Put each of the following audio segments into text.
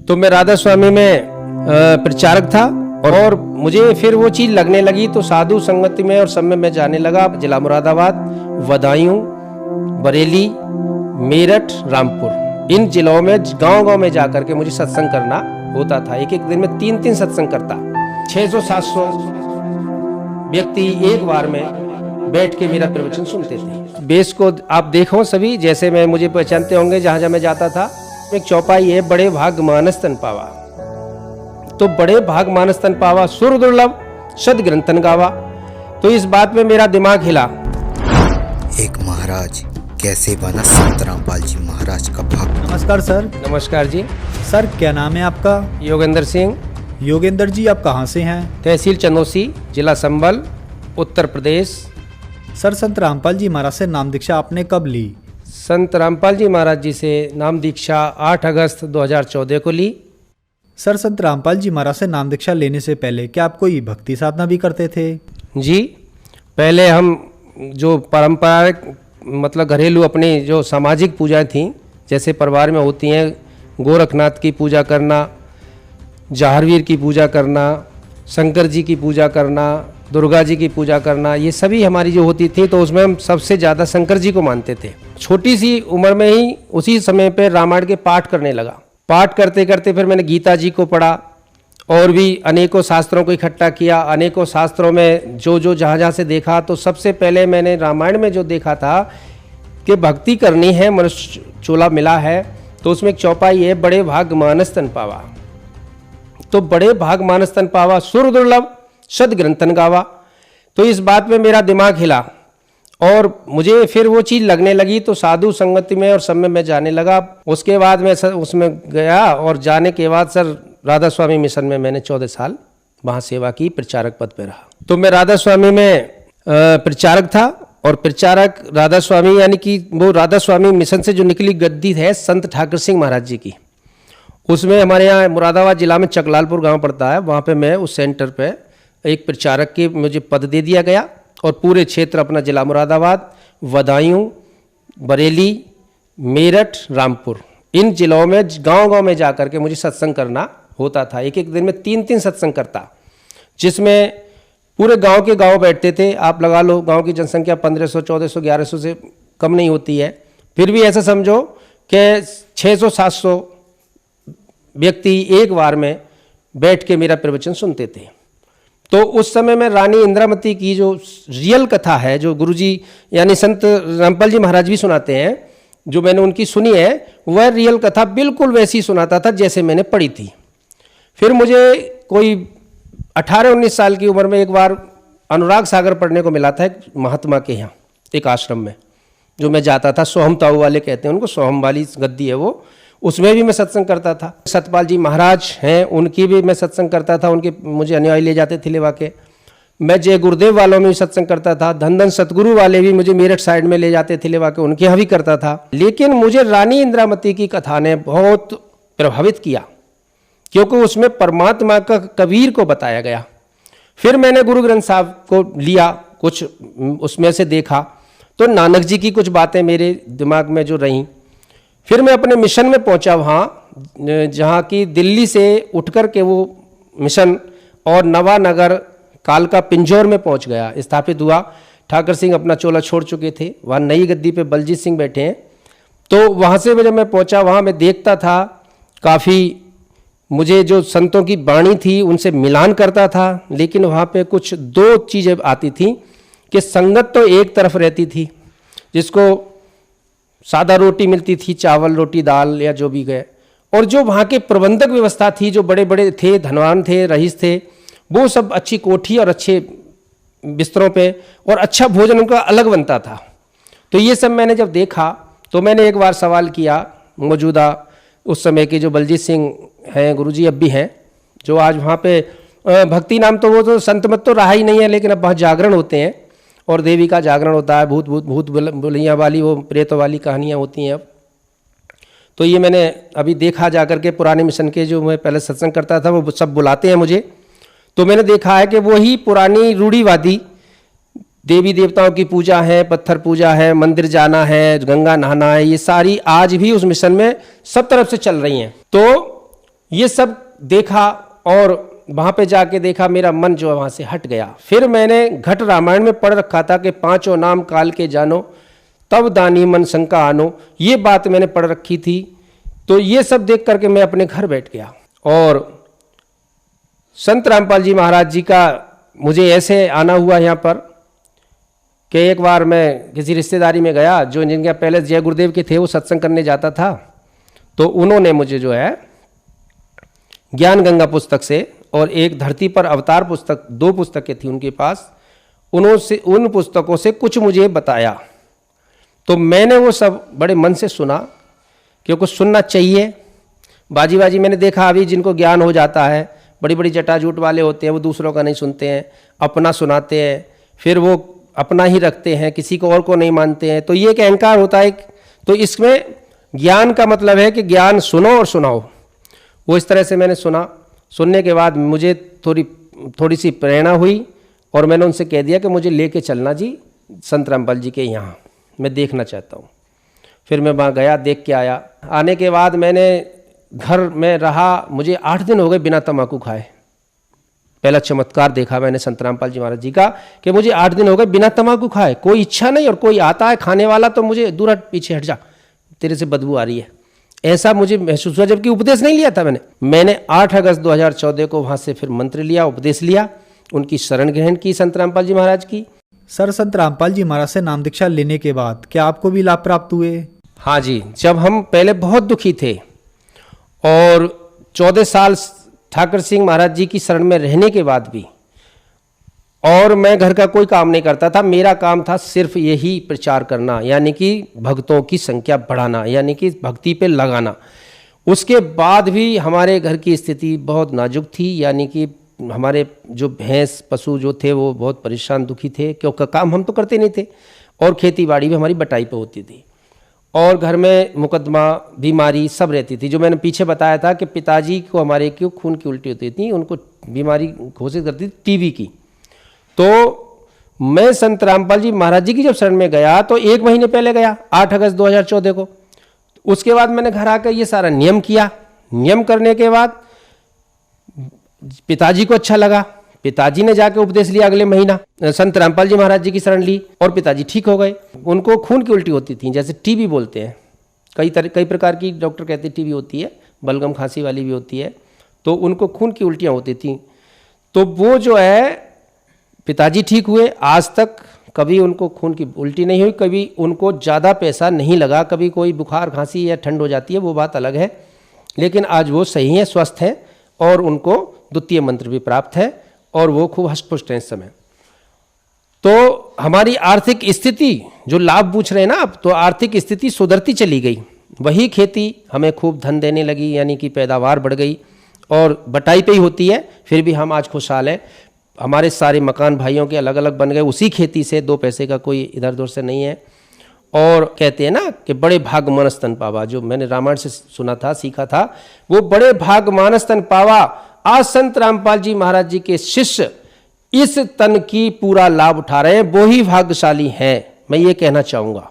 तो मैं राधा स्वामी में प्रचारक था और मुझे फिर वो चीज़ लगने लगी तो साधु संगति में और सब में मैं जाने लगा। जिला मुरादाबाद, बदायूं, बरेली, मेरठ, रामपुर, इन जिलों में गांव-गांव में जाकर के मुझे सत्संग करना होता था। एक एक दिन में 3-3 सत्संग करता। 600-700 व्यक्ति एक बार में बैठ के मेरा प्रवचन सुनते थे। बेस को आप देखो सभी, जैसे मैं मुझे पहचानते होंगे जहाँ जहाँ मैं जाता था। एक चौपाई है, बड़े भाग मानस तन पावा। तो बड़े भाग मानस तन पावा, सुर दुर्लभ सद ग्रंथन गावा। तो इस बात में मेरा दिमाग हिला। एक महाराज कैसे बना संत रामपाल जी महाराज का भक्त। नमस्कार सर। नमस्कार जी। सर क्या नाम है आपका? योगेंद्र सिंह। योगेंद्र जी आप कहाँ से हैं? तहसील चंदौसी, जिला संभल, उत्तर प्रदेश। सर संत रामपाल जी महाराज से नाम दीक्षा आपने कब ली? संत रामपाल जी महाराज जी से नाम दीक्षा 8 अगस्त 2014 को ली। सर संत रामपाल जी महाराज से नाम दीक्षा लेने से पहले क्या आप कोई भक्ति साधना भी करते थे? जी, पहले हम जो पारंपरिक मतलब घरेलू अपनी जो सामाजिक पूजाएं थीं, जैसे परिवार में होती हैं, गोरखनाथ की पूजा करना, जाहरवीर की पूजा करना, शंकर जी की पूजा करना, दुर्गा जी की पूजा करना, ये सभी हमारी जो होती थी, तो उसमें हम सबसे ज़्यादा शंकर जी को मानते थे। छोटी सी उम्र में ही उसी समय पे रामायण के पाठ करने लगा। पाठ करते करते फिर मैंने गीता जी को पढ़ा और भी अनेकों शास्त्रों को इकट्ठा किया। अनेकों शास्त्रों में जो जहाँ जहाँ से देखा, तो सबसे पहले मैंने रामायण में जो देखा था कि भक्ति करनी है, मनुष्य चोला मिला है, तो उसमें एक चौपाई है, बड़े भाग मानस तन पावा। तो बड़े भाग मानस तन पावा, सुर दुर्लभ सद ग्रंथन गावा। तो इस बात में मेरा दिमाग हिला और मुझे फिर वो चीज़ लगने लगी, तो साधु संगति में और सब में मैं जाने लगा। उसके बाद मैं सर उसमें गया और जाने के बाद सर राधा स्वामी मिशन में मैंने 14 साल वहाँ सेवा की, प्रचारक पद पे रहा। तो मैं राधा स्वामी में प्रचारक था और प्रचारक राधा स्वामी यानी कि वो राधा स्वामी मिशन से जो निकली गद्दी है संत ठाकुर सिंह महाराज जी की, उसमें हमारे यहाँ मुरादाबाद जिला में चकलालपुर गांव पड़ता है, वहाँ पे मैं उस सेंटर पे एक प्रचारक के मुझे पद दे दिया गया और पूरे क्षेत्र अपना जिला मुरादाबाद, बदायूं, बरेली, मेरठ, रामपुर, इन जिलों में गांव-गांव में जाकर के मुझे सत्संग करना होता था। एक एक दिन में 3-3 सत्संग करता, जिसमें पूरे गांव के गांव बैठते थे। आप लगा लो गांव की जनसंख्या 1500, 1400, 1100 से कम नहीं होती है। फिर भी ऐसा समझो कि 600-700 व्यक्ति एक बार में बैठ के मेरा प्रवचन सुनते थे। तो उस समय में रानी इंद्रावती की जो रियल कथा है, जो गुरुजी यानी संत रामपाल जी महाराज भी सुनाते हैं, जो मैंने उनकी सुनी है, वह रियल कथा बिल्कुल वैसी सुनाता था जैसे मैंने पढ़ी थी। फिर मुझे कोई 18-19 साल की उम्र में एक बार अनुराग सागर पढ़ने को मिला था एक महात्मा के यहाँ, एक आश्रम में जो मैं जाता था। सोहम ताऊ वाले कहते हैं उनको, सोहम वाली गद्दी है वो, उसमें भी मैं सत्संग करता था। सतपाल जी महाराज हैं, उनकी भी मैं सत्संग करता था, उनके मुझे अनुयायी ले जाते थे लेवा के। मैं जय गुरुदेव वालों में भी सत्संग करता था। धन धन सतगुरु वाले भी मुझे मेरठ साइड में ले जाते थे लेवा के, उनके यहाँ भी करता था। लेकिन मुझे रानी इंद्रावती की कथा ने बहुत प्रभावित किया, क्योंकि उसमें परमात्मा का कबीर को बताया गया। फिर मैंने गुरु ग्रंथ साहब को लिया, कुछ उसमें से देखा, तो नानक जी की कुछ बातें मेरे दिमाग में जो रहीं। फिर मैं अपने मिशन में पहुंचा वहाँ, जहाँ की दिल्ली से उठकर के वो मिशन और नवानगर कालका पिंजौर में पहुंच गया, स्थापित हुआ। ठाकुर सिंह अपना चोला छोड़ चुके थे, वहाँ नई गद्दी पे बलजीत सिंह बैठे हैं। तो वहाँ से जब मैं पहुंचा, वहाँ मैं देखता था काफ़ी, मुझे जो संतों की वाणी थी उनसे मिलान करता था। लेकिन वहाँ पे कुछ 2 चीज़ें आती थी कि संगत तो एक तरफ रहती थी, जिसको सादा रोटी मिलती थी, चावल रोटी दाल या जो भी गए, और जो वहाँ के प्रबंधक व्यवस्था थी, जो बड़े बड़े थे, धनवान थे, रईस थे, वो सब अच्छी कोठी और अच्छे बिस्तरों पे और अच्छा भोजन उनका अलग बनता था। तो ये सब मैंने जब देखा, तो मैंने एक बार सवाल किया मौजूदा उस समय के जो बलजीत सिंह हैं, गुरुजी अब भी हैं, जो आज वहाँ पे भक्ति नाम तो वो तो संत मत तो रहा ही नहीं है, लेकिन अब वहाँ जागरण होते हैं और देवी का जागरण होता है, भूत बुलियाँ वाली, वो प्रेत वाली कहानियाँ होती हैं अब। तो ये मैंने अभी देखा जाकर के, पुराने मिशन के जो मैं पहले सत्संग करता था वो सब बुलाते हैं मुझे, तो मैंने देखा है कि वही पुरानी रूढ़िवादी देवी देवताओं की पूजा है, पत्थर पूजा है, मंदिर जाना है, गंगा नहाना है, ये सारी आज भी उस मिशन में सब तरफ से चल रही हैं। तो ये सब देखा और वहाँ पे जाके देखा, मेरा मन जो है वहाँ से हट गया। फिर मैंने घट रामायण में पढ़ रखा था कि पांचों नाम काल के जानो, तब दानी मन शंका आनो, ये बात मैंने पढ़ रखी थी। तो ये सब देख करके मैं अपने घर बैठ गया। और संत रामपाल जी महाराज जी का मुझे ऐसे आना हुआ यहाँ पर कि एक बार मैं किसी रिश्तेदारी में गया, जो जिनके पहले जय गुरुदेव के थे, वो सत्संग करने जाता था। तो उन्होंने मुझे जो है ज्ञान गंगा पुस्तक से और एक धरती पर अवतार पुस्तक, 2 पुस्तकें थी उनके पास, उन पुस्तकों से कुछ मुझे बताया। तो मैंने वो सब बड़े मन से सुना, क्योंकि सुनना चाहिए। बाजी बाजी मैंने देखा, अभी जिनको ज्ञान हो जाता है, बड़ी बड़ी जटाजूट वाले होते हैं, वो दूसरों का नहीं सुनते हैं, अपना सुनाते हैं, फिर वो अपना ही रखते हैं, किसी को और को नहीं मानते हैं। तो ये एक अहंकार होता है। तो इसमें ज्ञान का मतलब है कि ज्ञान सुनो और सुनाओ। वो इस तरह से मैंने सुना। सुनने के बाद मुझे थोड़ी सी प्रेरणा हुई और मैंने उनसे कह दिया कि मुझे लेके चलना जी संत रामपाल जी के यहाँ, मैं देखना चाहता हूँ। फिर मैं वहाँ गया, देख के आया। आने के बाद मैंने घर में रहा, मुझे 8 दिन हो गए बिना तम्बाकू खाए। पहला चमत्कार देखा मैंने संत रामपाल जी महाराज जी का कि मुझे 8 दिन हो गए बिना तम्बाकू खाए, कोई इच्छा नहीं। और कोई आता है खाने वाला तो मुझे दूर हट, पीछे हट जा, तेरे से बदबू आ रही है, ऐसा मुझे महसूस हुआ। जबकि उपदेश नहीं लिया था मैंने 8 अगस्त 2014 को वहाँ से फिर मंत्र लिया, उपदेश लिया, उनकी शरण ग्रहण की संत रामपाल जी महाराज की। सर, संत रामपाल जी महाराज से नाम दीक्षा लेने के बाद क्या आपको भी लाभ प्राप्त हुए? हाँ जी, जब हम पहले बहुत दुखी थे और 14 साल ठाकर सिंह महाराज जी की शरण में रहने के बाद भी, और मैं घर का कोई काम नहीं करता था, मेरा काम था सिर्फ यही प्रचार करना, यानी कि भक्तों की संख्या बढ़ाना, यानी कि भक्ति पे लगाना। उसके बाद भी हमारे घर की स्थिति बहुत नाजुक थी, यानी कि हमारे जो भैंस पशु जो थे वो बहुत परेशान दुखी थे, क्योंकि काम हम तो करते नहीं थे और खेती बाड़ी भी हमारी बटाई पे होती थी और घर में मुकदमा, बीमारी सब रहती थी। जो मैंने पीछे बताया था कि पिताजी को हमारे क्यों खून की उल्टी होती थी, उनको बीमारी घोषित करती थी टीबी की। तो मैं संत रामपाल जी महाराज जी की जब शरण में गया तो 1 महीने पहले गया, 8 अगस्त 2014 को। उसके बाद मैंने घर आकर ये सारा नियम किया। नियम करने के बाद पिताजी को अच्छा लगा, पिताजी ने जाके उपदेश लिया, अगले महीना संत रामपाल जी महाराज जी की शरण ली और पिताजी ठीक हो गए। उनको खून की उल्टी होती थी, जैसे टीबी बोलते हैं, कई प्रकार की डॉक्टर कहते हैं टीबी होती है, बलगम खांसी वाली भी होती है। तो उनको खून की उल्टियाँ होती थी। तो वो जो है पिताजी ठीक हुए, आज तक कभी उनको खून की उल्टी नहीं हुई, कभी उनको ज़्यादा पैसा नहीं लगा, कभी कोई बुखार खांसी या ठंड हो जाती है वो बात अलग है, लेकिन आज वो सही हैं, स्वस्थ हैं और उनको द्वितीय मंत्र भी प्राप्त है और वो खूब हष्ट-पुष्ट हैं इस समय। तो हमारी आर्थिक स्थिति, जो लाभ पूछ रहे हैं ना आप, तो आर्थिक स्थिति सुधरती चली गई। वही खेती हमें खूब धन देने लगी, यानी कि पैदावार बढ़ गई और बटाई पे ही होती है, फिर भी हम आज खुशहाल हैं। हमारे सारे मकान भाइयों के अलग अलग बन गए उसी खेती से, 2 पैसे का कोई इधर उधर से नहीं है। और कहते हैं ना कि बड़े भाग मानस तन पावा, जो मैंने रामायण से सुना था, सीखा था, वो बड़े भाग मानस तन पावा। आज संत रामपाल जी महाराज जी के शिष्य इस तन की पूरा लाभ उठा रहे हैं, वो ही भाग्यशाली हैं। मैं ये कहना चाहूँगा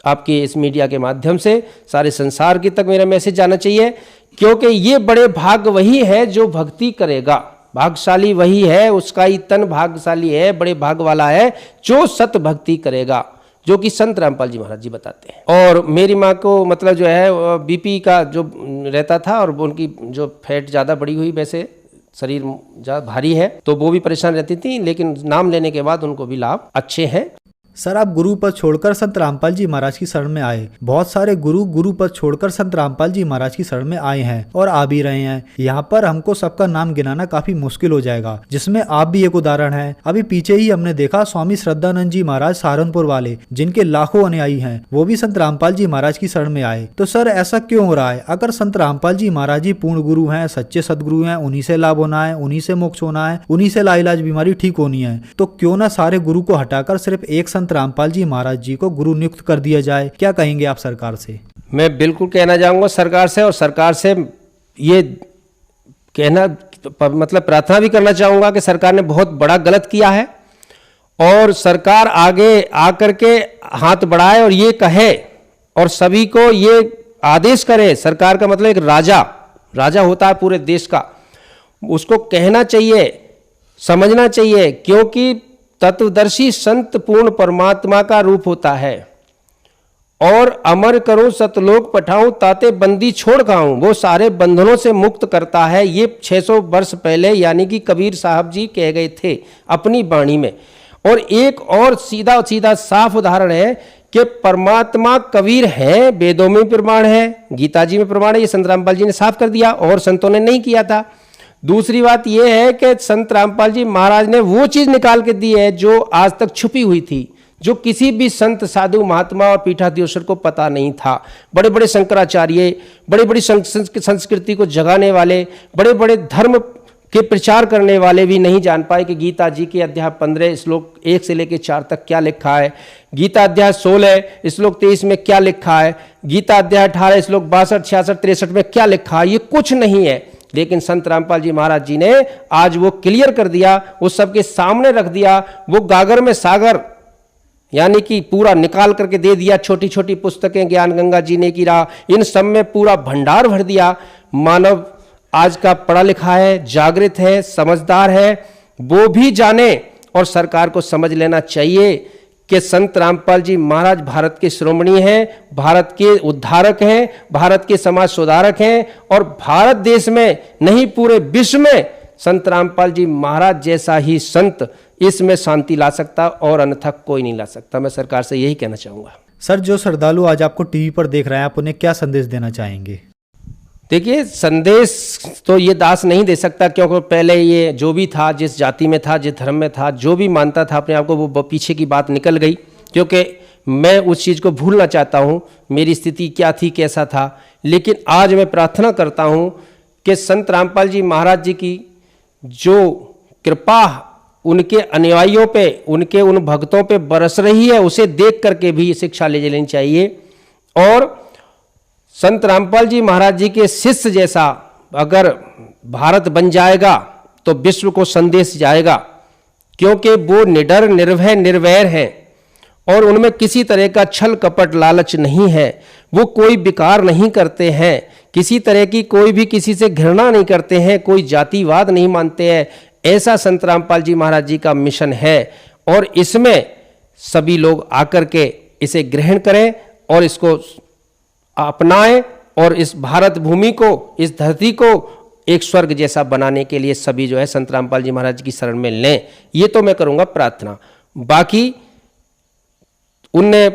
आपके इस मीडिया के माध्यम से सारे संसार की तक मेरा मैसेज जाना चाहिए, क्योंकि ये बड़े भाग वही है जो भक्ति करेगा। भाग्यशाली वही है, उसका ही तन भाग्यशाली है, बड़े भाग वाला है जो सत भक्ति करेगा, जो कि संत रामपाल जी महाराज जी बताते हैं। और मेरी माँ को मतलब जो है बीपी का जो रहता था और उनकी जो फैट ज़्यादा बढ़ी हुई, वैसे शरीर ज़्यादा भारी है, तो वो भी परेशान रहती थी, लेकिन नाम लेने के बाद उनको भी लाभ अच्छे हैं। सर, आप गुरु पद छोड़कर संत रामपाल जी महाराज की शरण में आए। बहुत सारे गुरु पद छोड़कर संत रामपाल जी महाराज की शरण में आए हैं और आ भी रहे हैं। यहाँ पर हमको सबका नाम गिनाना काफी मुश्किल हो जाएगा, जिसमें आप भी एक उदाहरण हैं। अभी पीछे ही हमने देखा स्वामी श्रद्धानंद जी महाराज सहारनपुर वाले, जिनके लाखों अनुयायी हैं, वो भी संत रामपाल जी महाराज की शरण में आए। तो सर, ऐसा क्यों हो रहा है? अगर संत रामपाल जी महाराज जी पूर्ण गुरु हैं, सच्चे सदगुरु हैं, उन्हीं से लाभ होना है, उन्हीं से मोक्ष होना है, उन्हीं से लाइलाज बीमारी ठीक होनी है, तो क्यों ना सारे गुरु को हटाकर सिर्फ एक संत रामपाल जी महाराज जी को गुरु नियुक्त कर दिया जाए? क्या कहेंगे आप सरकार से? मैं बिल्कुल कहना चाहूँगा सरकार से, और सरकार से ये कहना मतलब प्रार्थना भी करना चाहूँगा कि सरकार ने बहुत बड़ा गलत किया है और सरकार आगे आकर के हाथ बढ़ाए और ये कहे और सभी को ये आदेश करे। सरकार का मतलब एक राजा, राजा होता है पूरे देश का, उसको कहना चाहिए, समझना चाहिए, क्योंकि तत्वदर्शी संत पूर्ण परमात्मा का रूप होता है। और अमर करो सतलोक पठाऊं ताते बंदी छोड़ खाऊं, वो सारे बंधनों से मुक्त करता है। ये 600 वर्ष पहले यानी कि कबीर साहब जी कह गए थे अपनी वाणी में। और एक और सीधा सीधा साफ उदाहरण है कि परमात्मा कबीर है, वेदों में प्रमाण है, गीता जी में प्रमाण है, ये संत रामपाल जी ने साफ कर दिया और संतों ने नहीं किया था। दूसरी बात यह है कि संत रामपाल जी महाराज ने वो चीज निकाल के दी है जो आज तक छुपी हुई थी, जो किसी भी संत साधु महात्मा और पीठाधीश्वर को पता नहीं था। बड़े बड़े शंकराचार्य, बड़ी बड़ी संस्कृति को जगाने वाले, बड़े बड़े धर्म के प्रचार करने वाले भी नहीं जान पाए कि गीता जी के अध्याय 15 श्लोक 1 से लेकर 4 तक क्या लिखा है, गीता अध्याय 16 श्लोक 23 में क्या लिखा है, गीता अध्याय 18 श्लोक 62, 66, 63 में क्या लिखा है, ये कुछ नहीं है। लेकिन संत रामपाल जी महाराज जी ने आज वो क्लियर कर दिया, वो सबके सामने रख दिया, वो गागर में सागर यानी कि पूरा निकाल करके दे दिया। छोटी छोटी पुस्तकें, ज्ञान गंगा जीने की राह, इन सब में पूरा भंडार भर दिया। मानव आज का पढ़ा लिखा है, जागृत है, समझदार है, वो भी जाने और सरकार को समझ लेना चाहिए कि संत रामपाल जी महाराज भारत के शिरोमणि हैं, भारत के उद्धारक हैं, भारत के समाज सुधारक हैं। और भारत देश में नहीं पूरे विश्व में संत रामपाल जी महाराज जैसा ही संत इसमें शांति ला सकता और अन्यथा कोई नहीं ला सकता। मैं सरकार से यही कहना चाहूँगा। सर, जो श्रद्धालु आज आपको टीवी पर देख रहे हैं, आप उन्हें क्या संदेश देना चाहेंगे? देखिए, संदेश तो ये दास नहीं दे सकता, क्योंकि पहले ये जो भी था, जिस जाति में था, जिस धर्म में था, जो भी मानता था अपने आप को, वो पीछे की बात निकल गई। क्योंकि मैं उस चीज़ को भूलना चाहता हूँ, मेरी स्थिति क्या थी, कैसा था। लेकिन आज मैं प्रार्थना करता हूँ कि संत रामपाल जी महाराज जी की जो कृपा उनके अनुयायियों पे, उनके उन भक्तों पे बरस रही है, उसे देख करके भी शिक्षा ले लेनी चाहिए। और संत रामपाल जी महाराज जी के शिष्य जैसा अगर भारत बन जाएगा तो विश्व को संदेश जाएगा, क्योंकि वो निडर, निर्भय, निर्वैर हैं और उनमें किसी तरह का छल कपट लालच नहीं है। वो कोई विकार नहीं करते हैं, किसी तरह की कोई भी किसी से घृणा नहीं करते हैं, कोई जातिवाद नहीं मानते हैं। ऐसा संत रामपाल जी महाराज जी का मिशन है और इसमें सभी लोग आकर के इसे ग्रहण करें और इसको अपनाएं और इस भारत भूमि को, इस धरती को एक स्वर्ग जैसा बनाने के लिए सभी जो है संत रामपाल जी महाराज की शरण में लें। ये तो मैं करूंगा प्रार्थना। बाकी उनने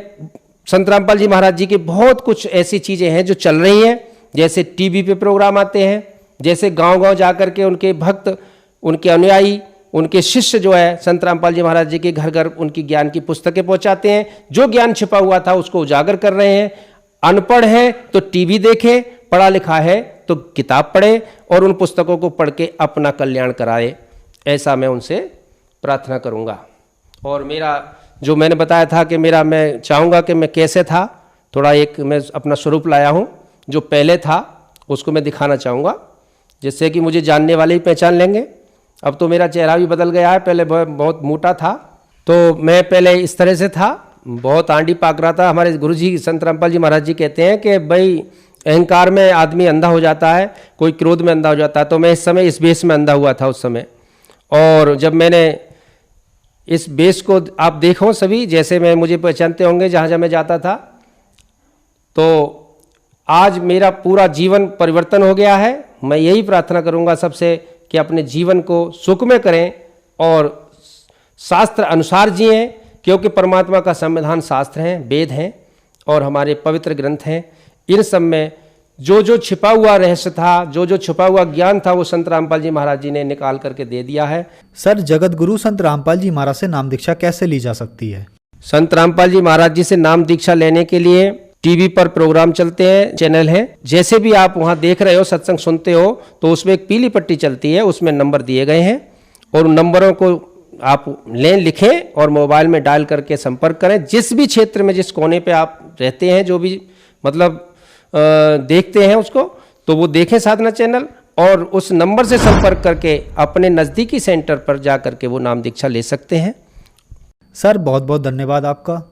संत रामपाल जी महाराज जी की बहुत कुछ ऐसी चीजें हैं जो चल रही हैं, जैसे टीवी पे प्रोग्राम आते हैं, जैसे गांव-गांव जाकर के उनके भक्त, उनके अनुयायी, उनके शिष्य जो है संत रामपाल जी महाराज जी के घर घर उनकी ज्ञान की पुस्तकें पहुंचाते हैं। जो ज्ञान छिपा हुआ था उसको उजागर कर रहे हैं। अनपढ़ है तो टीवी देखे, पढ़ा लिखा है तो किताब पढ़े और उन पुस्तकों को पढ़ के अपना कल्याण कराए। ऐसा मैं उनसे प्रार्थना करूंगा। और मेरा जो मैंने बताया था कि मैं चाहूँगा कि मैं कैसे था, थोड़ा एक मैं अपना स्वरूप लाया हूँ। जो पहले था उसको मैं दिखाना चाहूँगा, जिससे कि मुझे जानने वाले ही पहचान लेंगे। अब तो मेरा चेहरा भी बदल गया है, पहले बहुत मोटा था, तो मैं पहले इस तरह से था, बहुत आंडी पाक रहा था। हमारे गुरुजी संत रामपाल जी महाराज जी कहते हैं कि भाई अहंकार में आदमी अंधा हो जाता है, कोई क्रोध में अंधा हो जाता है। तो मैं इस समय इस बेस में अंधा हुआ था उस समय। और जब मैंने इस बेस को आप देखो सभी, जैसे मैं मुझे पहचानते होंगे जहाँ जहाँ मैं जाता था, तो आज मेरा पूरा जीवन परिवर्तन हो गया है। मैं यही प्रार्थना करूँगा सबसे कि अपने जीवन को सुखमय करें और शास्त्र अनुसार जिएं, क्योंकि परमात्मा का संविधान शास्त्र हैं, वेद हैं और हमारे पवित्र ग्रंथ हैं। इन सब में जो जो छिपा हुआ रहस्य था, जो जो छिपा हुआ ज्ञान था, वो संत रामपाल जी महाराज जी ने निकाल करके दे दिया है। सर, जगत गुरु संत रामपाल जी महाराज से नाम दीक्षा कैसे ली जा सकती है? संत रामपाल जी महाराज जी से नाम दीक्षा लेने के लिए टीवी पर प्रोग्राम चलते हैं, चैनल है। जैसे भी आप वहाँ देख रहे हो, सत्संग सुनते हो, तो उसमें एक पीली पट्टी चलती है, उसमें नंबर दिए गए हैं और उन नंबरों को आप लिखें और मोबाइल में डायल करके संपर्क करें। जिस भी क्षेत्र में, जिस कोने पे आप रहते हैं, जो भी मतलब देखते हैं उसको, तो वो देखें साधना चैनल और उस नंबर से संपर्क करके अपने नज़दीकी सेंटर पर जा करके वो नाम दीक्षा ले सकते हैं। सर, बहुत बहुत धन्यवाद आपका।